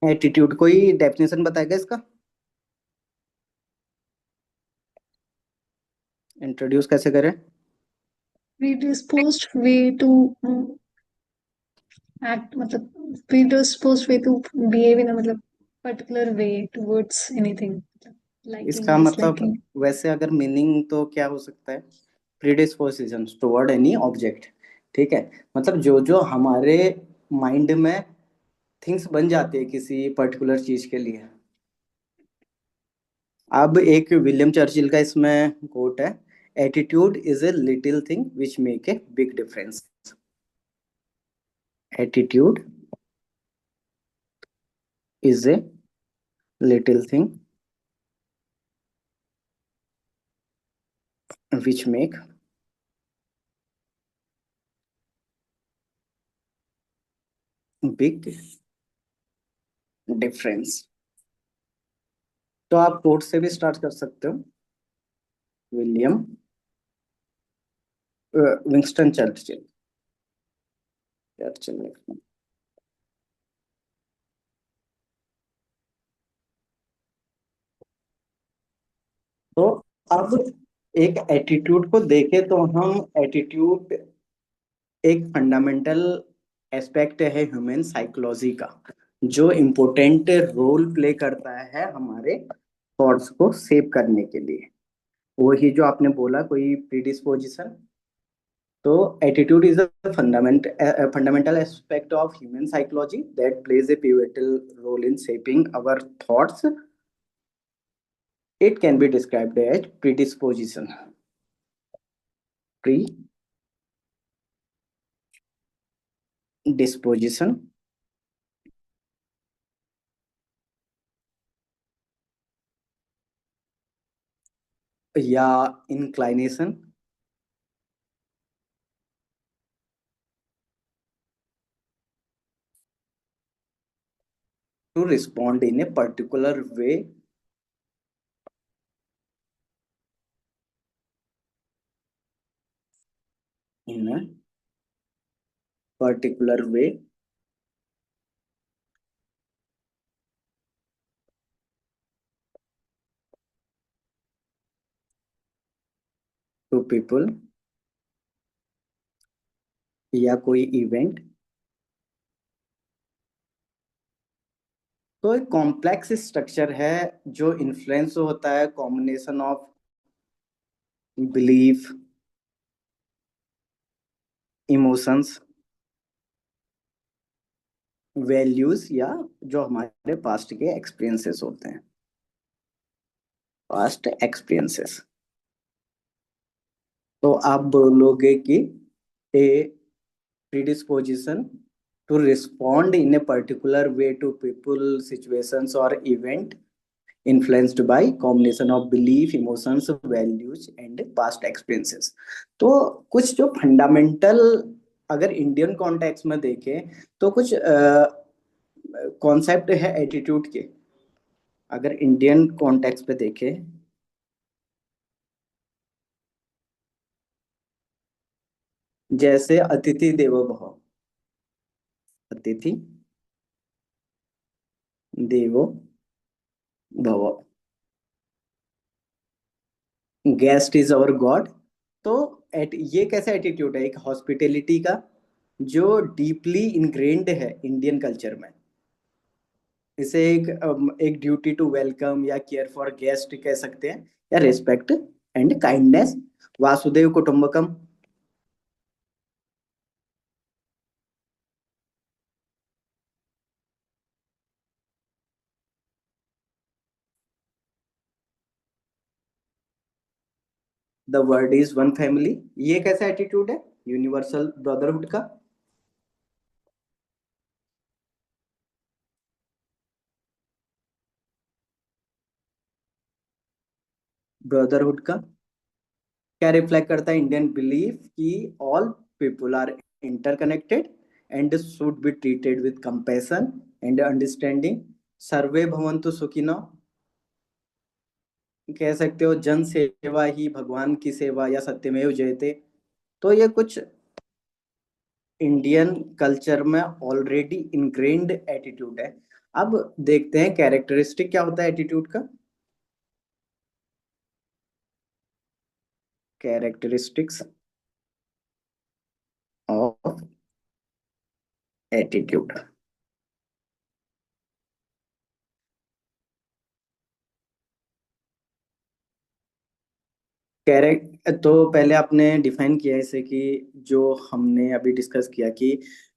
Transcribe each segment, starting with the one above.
Attitude कोई definition बताएगा इसका? इंट्रोड्यूस कैसे करें? predisposed way to act, मतलब predisposed way to behave in a मतलब particular way towards anything, liking इसका मतलब disliking. वैसे अगर मीनिंग तो क्या हो सकता है? Predisposition toward any object. ठीक है। मतलब जो जो हमारे माइंड में थिंग्स बन जाती है किसी पर्टिकुलर चीज के लिए। अब एक विलियम चर्चिल का इसमें कोट है, attitude is a little thing which make a big difference. Attitude is a little thing which make big difference. तो आप कोट से भी स्टार्ट कर सकते हो। William Winston Churchill. चर्चिल लिखना। तो अब एक एटीट्यूड को देखें तो हम एटीट्यूड एक फंडामेंटल एस्पेक्ट है ह्यूमन साइकोलॉजी का, जो इम्पोर्टेंट रोल प्ले करता है हमारे थॉट्स को सेव करने के लिए। वही जो आपने बोला कोई प्रीडिस्पोजिशन। तो attitude is a fundamental aspect of human psychology that plays a pivotal role in shaping our thoughts. It can be described as predisposition, predisposition या inclination to respond in a particular way in a particular way to people या कोई event. तो एक complex structure है जो influence होता है combination of belief, emotions, values या जो हमारे पास्ट के एक्सपीरियंसेस होते हैं, पास्ट एक्सपीरियंसेस। तो आप बोलोगे कि ए predisposition to respond in a particular way to people, situations or event influenced by combination of belief, emotions, values and past experiences। तो कुछ जो फंडामेंटल अगर इंडियन कॉन्टेक्स्ट में देखें तो कुछ कॉन्सेप्ट है एटीट्यूड के। अगर इंडियन कॉन्टेक्स्ट पे देखें, जैसे अतिथि देवो भव। अतिथि देवो भव, गेस्ट इज अवर गॉड। तो ये कैसा एटीट्यूड है एक हॉस्पिटेलिटी का, जो डीपली इनग्रेन्ड है इंडियन कल्चर में। इसे एक ड्यूटी टू वेलकम या केयर फॉर गेस्ट कह सकते हैं, या रिस्पेक्ट एंड काइंडनेस। वासुदेव कुटुंबकम। The word is one family. ये कैसा एटीट्यूड है? यूनिवर्सल ब्रदरहुड का। ब्रदरहुड का क्या रिफ्लेक्ट करता है? इंडियन बिलीफ कि all people are interconnected and should be treated with compassion and understanding. सर्वे भवन्तु सुखिनो। कह सकते हो जन सेवा ही भगवान की सेवा या सत्यमेव जयते। तो ये कुछ इंडियन कल्चर में ऑलरेडी इनग्रेन्ड एटीट्यूड है। अब देखते हैं कैरेक्टरिस्टिक क्या होता है एटीट्यूड का। Characteristics of attitude. कैरेक्ट तो पहले आपने डिफाइन किया है इसे कि जो हमने अभी डिस्कस किया कि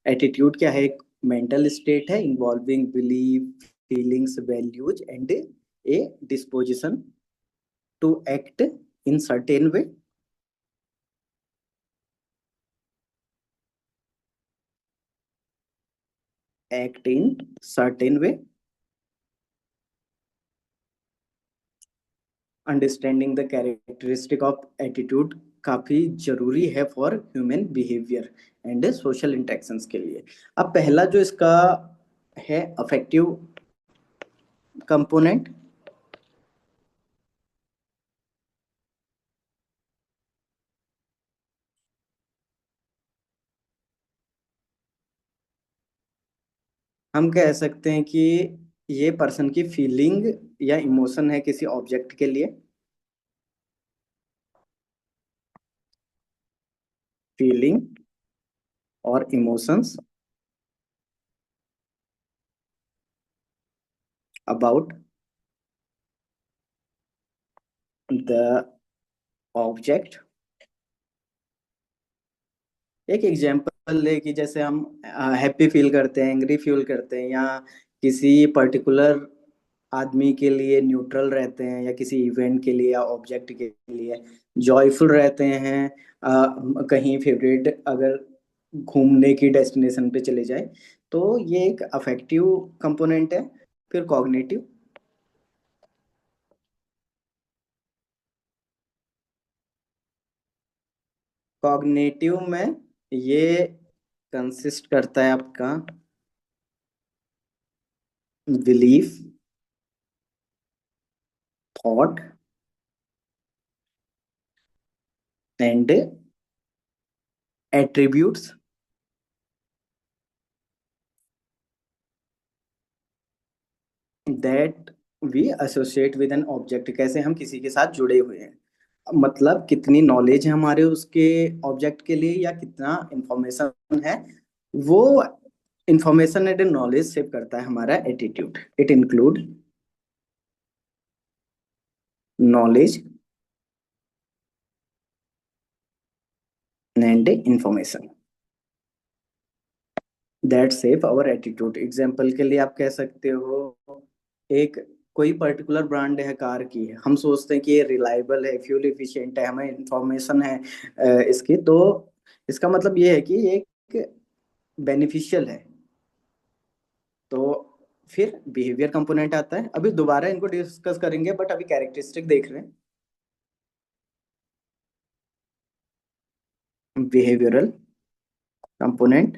एटीट्यूड क्या है, एक मेंटल स्टेट है involving belief, feelings, values and a disposition to act in certain way. Act in certain way. Understanding the characteristic of attitude काफी जरूरी है for human behaviour and social interactions के लिए। अब पहला जो इसका है अफेक्टिव कंपोनेंट। हम कह सकते हैं कि ये पर्सन की फीलिंग या इमोशन है किसी ऑब्जेक्ट के लिए। फीलिंग और इमोशंस अबाउट द ऑब्जेक्ट। एक एग्जांपल ले कि जैसे हम हैप्पी फील करते हैं, एंग्री फील करते हैं, या किसी पर्टिकुलर आदमी के लिए न्यूट्रल रहते हैं, या किसी इवेंट के लिए या ऑब्जेक्ट के लिए जॉयफुल रहते हैं। कहीं फेवरेट अगर घूमने की डेस्टिनेशन पे चले जाए, तो ये एक अफेक्टिव कंपोनेंट है। फिर कॉग्निटिव। कॉग्निटिव में ये कंसिस्ट करता है आपका belief, thought and attributes that we associate with an object. कैसे हम किसी के साथ जुड़े हुए हैं, मतलब कितनी नॉलेज है हमारे उसके ऑब्जेक्ट के लिए, या कितना इंफॉर्मेशन है। वो इंफॉर्मेशन एंड नॉलेज सेव करता है हमारा attitude. It include knowledge and information that save our attitude. Example के लिए आप कह सकते हो, एक कोई पर्टिकुलर ब्रांड है कार की, हम सोचते हैं कि ये रिलायबल है, फ्यूल एफिशिएंट है, हमें इंफॉर्मेशन है इसकी, तो इसका मतलब ये है कि ये एक बेनिफिशियल है। तो फिर बिहेवियर कंपोनेंट आता है, अभी दोबारा इनको डिस्कस करेंगे बट अभी कैरेक्टरिस्टिक देख रहे हैं। बिहेवियरल कंपोनेंट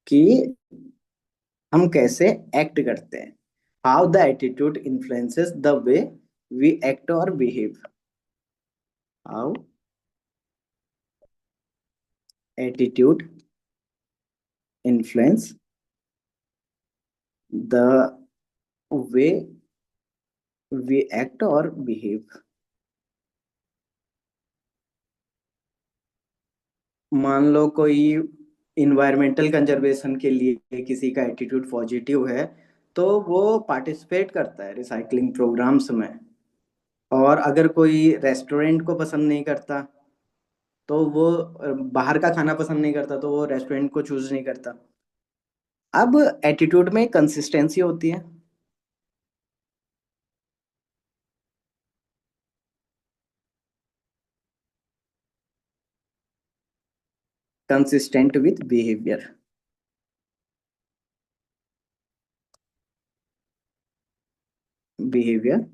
कि हम कैसे एक्ट करते हैं, how the attitude influences the way we act और behave. How attitude influence the way we act और बिहेव। मान लो कोई इन्वायरमेंटल कंजर्वेशन के लिए किसी का एटीट्यूड पॉजिटिव है, तो वो पार्टिसिपेट करता है रिसाइकलिंग प्रोग्राम्स में। और अगर कोई रेस्टोरेंट को पसंद नहीं करता, तो वो बाहर का खाना पसंद नहीं करता, तो वो रेस्टोरेंट को चूज नहीं करता। अब एटीट्यूड में कंसिस्टेंसी होती है, कंसिस्टेंट विथ बिहेवियर। बिहेवियर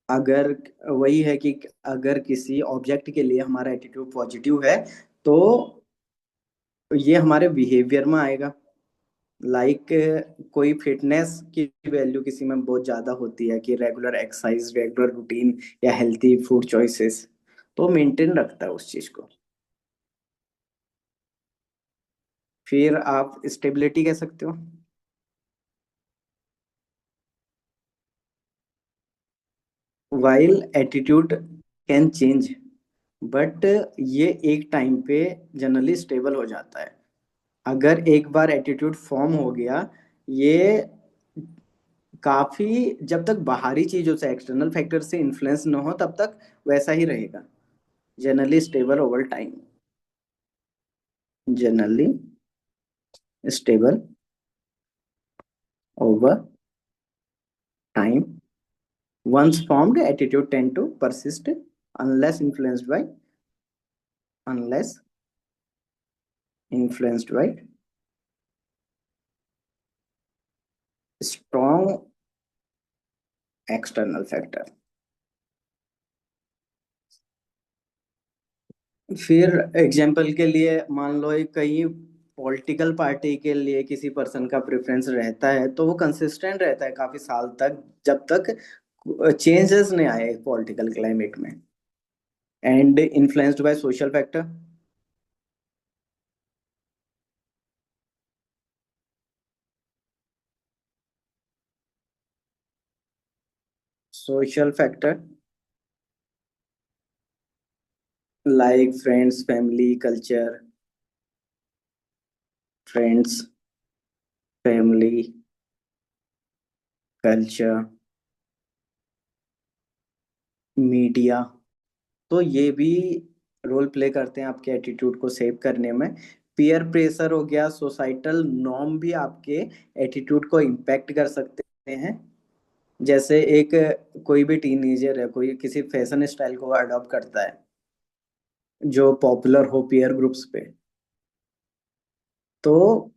अगर वही है कि अगर किसी ऑब्जेक्ट के लिए हमारा एटीट्यूड पॉजिटिव है, तो ये हमारे बिहेवियर में आएगा। लाइक कोई फिटनेस की वैल्यू किसी में बहुत ज्यादा होती है कि रेगुलर एक्सरसाइज, रेगुलर रूटीन, या हेल्थी फूड चॉइसेस, तो मेंटेन रखता है उस चीज को। फिर आप स्टेबिलिटी कह सकते हो। While attitude can change, but ये एक टाइम पे जनरली स्टेबल हो जाता है। अगर एक बार एटीट्यूड फॉर्म हो गया, ये काफी, जब तक बाहरी चीजों से, एक्सटर्नल फैक्टर से इन्फ्लुएंस न हो तब तक वैसा ही रहेगा। Generally stable over time. Generally stable over time. Once formed, attitude tend to persist unless influenced by unless influenced by strong external factor। फिर एग्जाम्पल के लिए मान लो एक कहीं पॉलिटिकल पार्टी के लिए किसी पर्सन का प्रेफरेंस रहता है, तो वो कंसिस्टेंट रहता है काफी साल तक, जब तक चेंजेस नहीं आए पॉलिटिकल क्लाइमेट में। And influenced by social factor. Social factor like friends, family, culture. Friends, family, culture, media. तो ये भी रोल प्ले करते हैं आपके एटीट्यूड को सेव करने में। पीयर प्रेशर हो गया, सोसाइटल नॉर्म भी आपके एटीट्यूड को इम्पैक्ट कर सकते हैं। जैसे एक कोई भी टीनेजर है, कोई किसी फैशन स्टाइल को अडॉप्ट करता है जो पॉपुलर हो पीयर ग्रुप्स पे, तो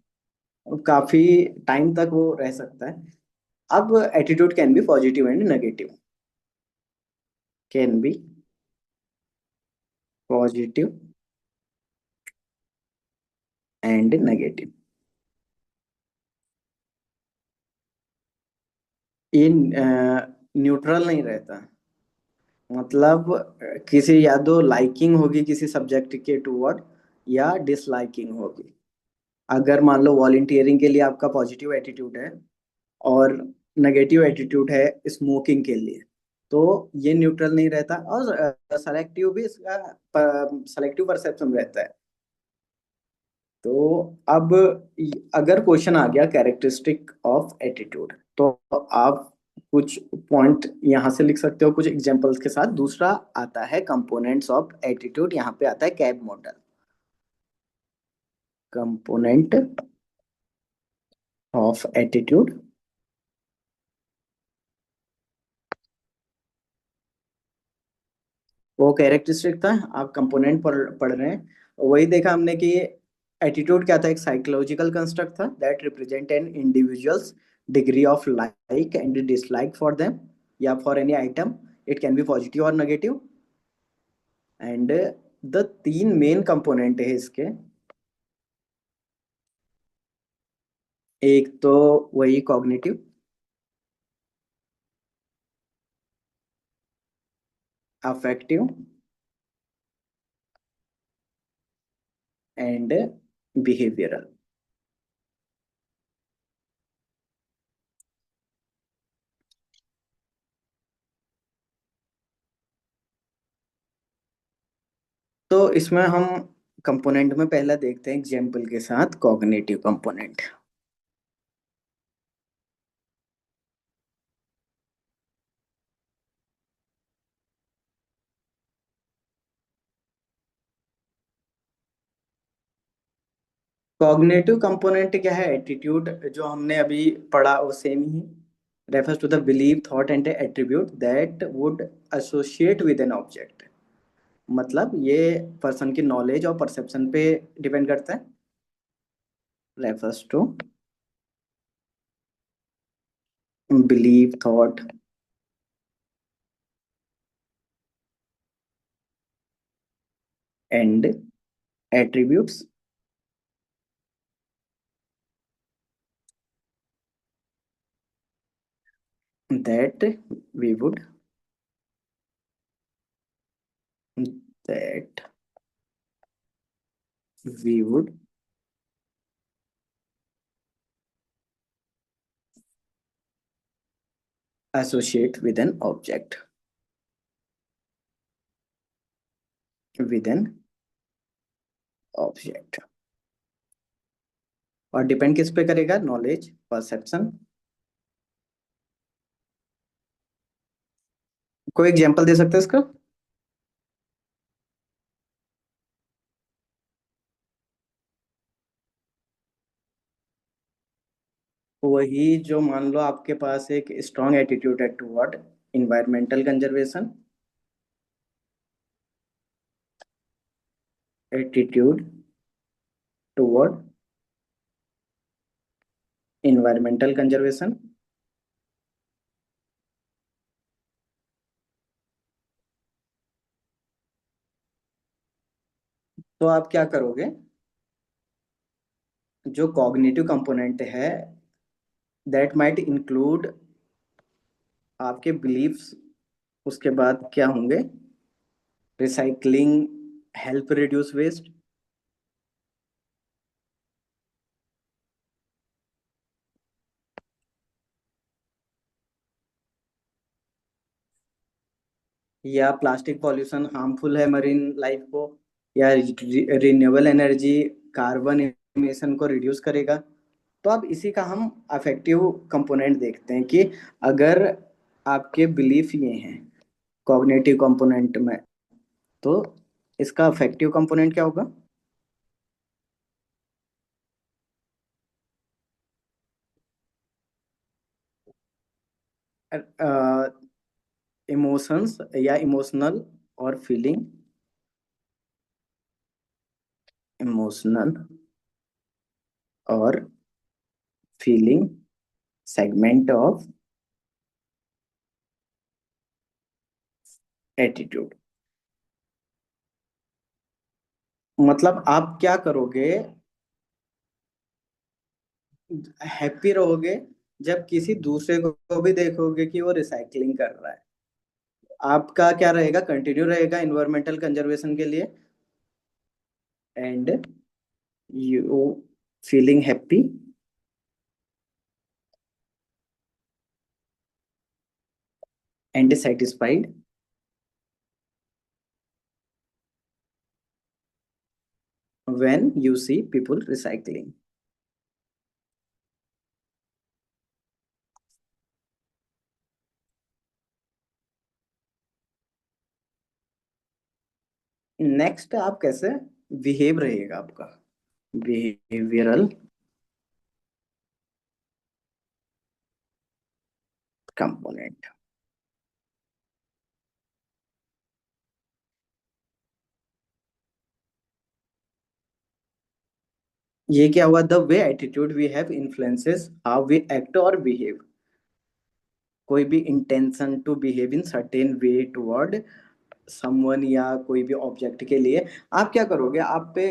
काफी टाइम तक वो रह सकता है। अब attitude can be positive and negative. Can be positive and negative. ये न्यूट्रल नहीं रहता। मतलब किसी या तो लाइकिंग होगी किसी सब्जेक्ट के टूवर्ड, या डिसलाइकिंग होगी। अगर मान लो वॉलंटियरिंग के लिए आपका पॉजिटिव एटीट्यूड है और नेगेटिव एटीट्यूड है स्मोकिंग के लिए, तो ये न्यूट्रल नहीं रहता। और सेलेक्टिव भी इसका सेलेक्टिव परसेप्शन रहता है। तो अब अगर क्वेश्चन आ गया कैरेक्टरिस्टिक ऑफ एटीट्यूड, तो आप कुछ पॉइंट यहाँ से लिख सकते हो कुछ एग्जांपल्स के साथ। दूसरा आता है कंपोनेंट्स ऑफ एटीट्यूड, यहाँ पे आता है cab model. Component of attitude. वो कैरेक्टरिस्टिक था, आप कंपोनेंट पढ़ रहे हैं। वही देखा हमने कि एटीट्यूड क्या था, एक साइकोलॉजिकल कंस्ट्रक्ट था that represent an individual's degree of like and dislike for them या for any item. It can be positive और नेगेटिव। एंड द तीन मेन कंपोनेंट है इसके। एक तो वही कॉग्निटिव, अफेक्टिव एंड बिहेवियरल। तो इसमें हम कंपोनेंट में पहला देखते हैं एग्जाम्पल के साथ कॉग्निटिव कंपोनेंट। कॉग्निटिव कंपोनेंट क्या है, एटीट्यूड जो हमने अभी पढ़ा वो सेम ही है। Refers to the believe, thought and attribute that would associate with an object. मतलब ये पर्सन की नॉलेज और परसेप्शन पे डिपेंड करता है। Refers to believe, thought and attributes that we would that we would associate with an object, with an object. और depend किस पे करेगा? Knowledge, perception. कोई एग्जांपल दे सकते हैं इसका? वही जो मान लो आपके पास एक स्ट्रॉन्ग एटीट्यूड है toward environmental conservation, attitude toward environmental conservation, तो आप क्या करोगे? जो कॉग्निटिव कंपोनेंट है, दैट माइट इंक्लूड आपके बिलीफ्स, उसके बाद क्या होंगे? रिसाइकलिंग, हेल्प रिड्यूस वेस्ट, या प्लास्टिक पॉल्यूशन हार्मफुल है मरीन लाइफ को, या रिन्यूएबल एनर्जी कार्बन एमिशन को रिड्यूस करेगा। तो अब इसी का हम अफेक्टिव कंपोनेंट देखते हैं कि अगर आपके बिलीफ ये हैं कॉग्निटिव कंपोनेंट में, तो इसका अफेक्टिव कंपोनेंट क्या होगा? इमोशंस या इमोशनल और फीलिंग, इमोशनल और फीलिंग सेगमेंट ऑफ एटीट्यूड। मतलब आप क्या करोगे? हैप्पी रहोगे जब किसी दूसरे को भी देखोगे कि वो रिसाइकलिंग कर रहा है। आपका क्या रहेगा? कंटिन्यू रहेगा इन्वायरमेंटल कंजर्वेशन के लिए, and you feeling happy and satisfied when you see people recycling. Next आप कैसे बिहेव रहेगा आपका, बिहेवियरल कंपोनेंट। ये क्या हुआ? The way attitude we have influences how we act और बिहेव। कोई भी intention to behave in certain way toward someone या कोई भी ऑब्जेक्ट के लिए, आप क्या करोगे? आप पे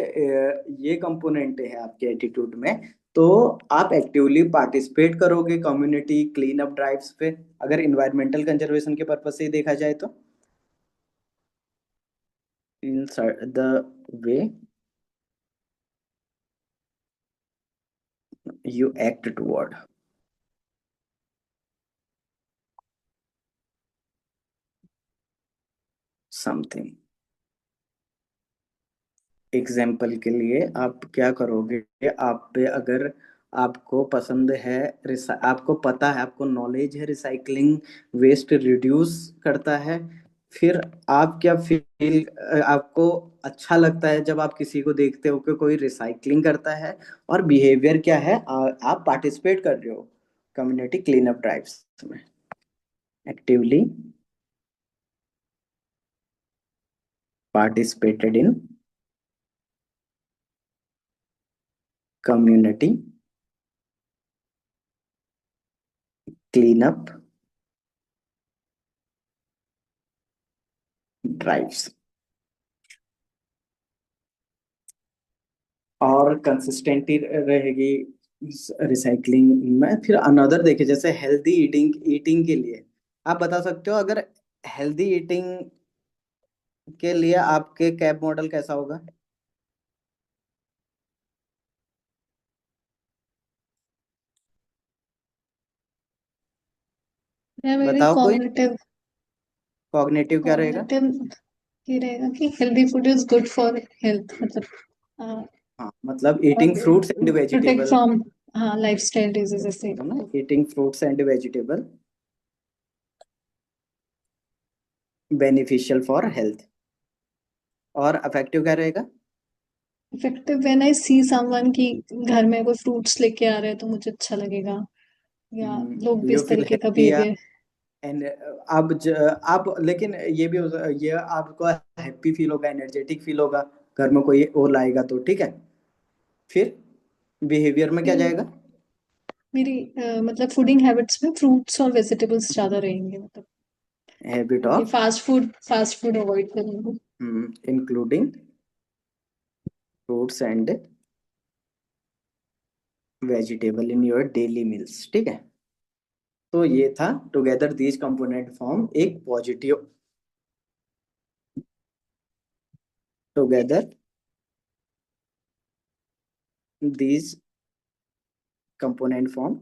ये कंपोनेंट है आपके एटीट्यूड में, तो आप एक्टिवली पार्टिसिपेट करोगे कम्युनिटी क्लीन अप ड्राइव्स पे, अगर इन्वायरमेंटल कंजर्वेशन के पर्पज से ही देखा जाए तो। In the way you act toward something. Example के लिए आप क्या करोगे? आप पे अगर आपको पसंद है, आपको पता है, आपको नॉलेज है रिसाइकलिंग वेस्ट रिड्यूस करता है, फिर आप क्या फील, आपको अच्छा लगता है जब आप किसी को देखते हो कि कोई रिसाइकलिंग करता है, और बिहेवियर क्या है? आप पार्टिसिपेट कर रहे हो कम्युनिटी क्लीन अप ड्राइव्स में, actively participated in community clean up drives. और कंसिस्टेंटी रहेगी रिसाइकलिंग में। फिर अनदर देखे जैसे हेल्दी ईटिंग, ईटिंग के लिए आप बता सकते हो अगर हेल्दी ईटिंग के लिए आपके कैब मॉडल कैसा होगा? या मेरी बताओ कोई। कॉग्निटिव कॉग्निटिव क्या रहेगा? कॉग्निटिव ये रहेगा कि healthy food is good for health, मतलब हाँ, मतलब और eating fruits and protect vegetable. From, हाँ, लाइफस्टाइल डिजीजेस से। है ना, eating fruits and vegetable beneficial for health. और अफेक्टिव क्या रहेगा? Effective when I see someone की घर में कोई फ्रूट्स लेके आ रहे हैं तो मुझे अच्छा लगेगा, या लोग भी यू इस फील तरीके का हैप्पी बिहेवियर। एंड आप लेकिन ये भी ये आपको हैप्पी फील होगा, एनर्जेटिक फील होगा, घर में कोई और लाएगा तो ठीक है। फिर बिहेवियर में क्या फिर जाएगा? मेरी मतलब फूडिंग हैबिट्स में फ्रूट्स और वेजिटेबल्स ज्यादा रहेंगे, मतलब हैबिट ये ऑफ फास्ट फूड अवॉइड करूंगी। Including fruits and vegetable in your daily meals, ठीक है। तो ये था टुगेदर दीज कंपोनेंट फॉर्म एक positive, together these component form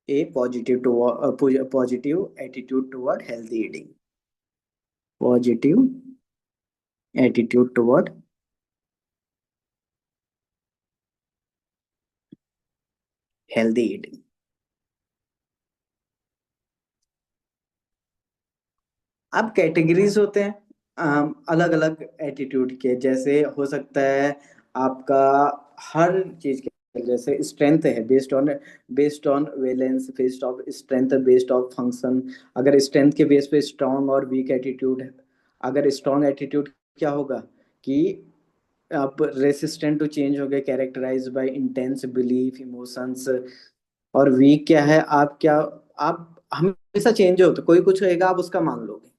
a positive to positive attitude toward healthy eating, positive attitude toward healthy eating। अब categories होते हैं अलग अलग एटीट्यूड के, जैसे हो सकता है आपका हर चीज के, जैसे स्ट्रेंथ है based on valence, based of strength, based of function. अगर स्ट्रेंथ के बेस पे स्ट्रांग और वीक एटीट्यूड है। अगर स्ट्रांग एटीट्यूड क्या होगा कि आप रेसिस्टेंट टू चेंज हो गए, characterise by intense belief emotions. और वीक क्या है, आप क्या, आप हमेशा चेंज हो, तो कोई कुछ होएगा आप उसका मान लोगे।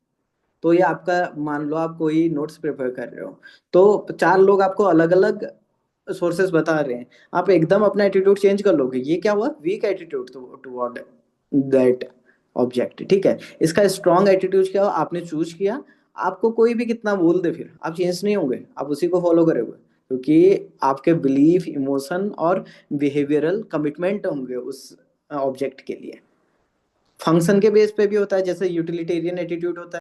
तो ये आपका, मान लो आप कोई नोट्स प्रिपेयर कर रहे हो, तो चार लोग आपको अलग अलग सोर्सेस बता रहे हैं, आप एकदम अपना एटीट्यूड चेंज कर लोगे, ये क्या हुआ, weak attitude toward that object, ठीक है। इसका स्ट्रॉन्ग एटीट्यूड क्या हो, आपने चूज किया, आपको कोई भी कितना बोल दे फिर आप चेंज नहीं होंगे, आप उसी को फॉलो करोगे, क्योंकि आपके बिलीफ इमोशन और बिहेवियरल कमिटमेंट होंगे उस ऑब्जेक्ट के लिए। फंक्शन के बेस पे भी होता है, जैसे यूटिलिटेरियन एटीट्यूड होता है।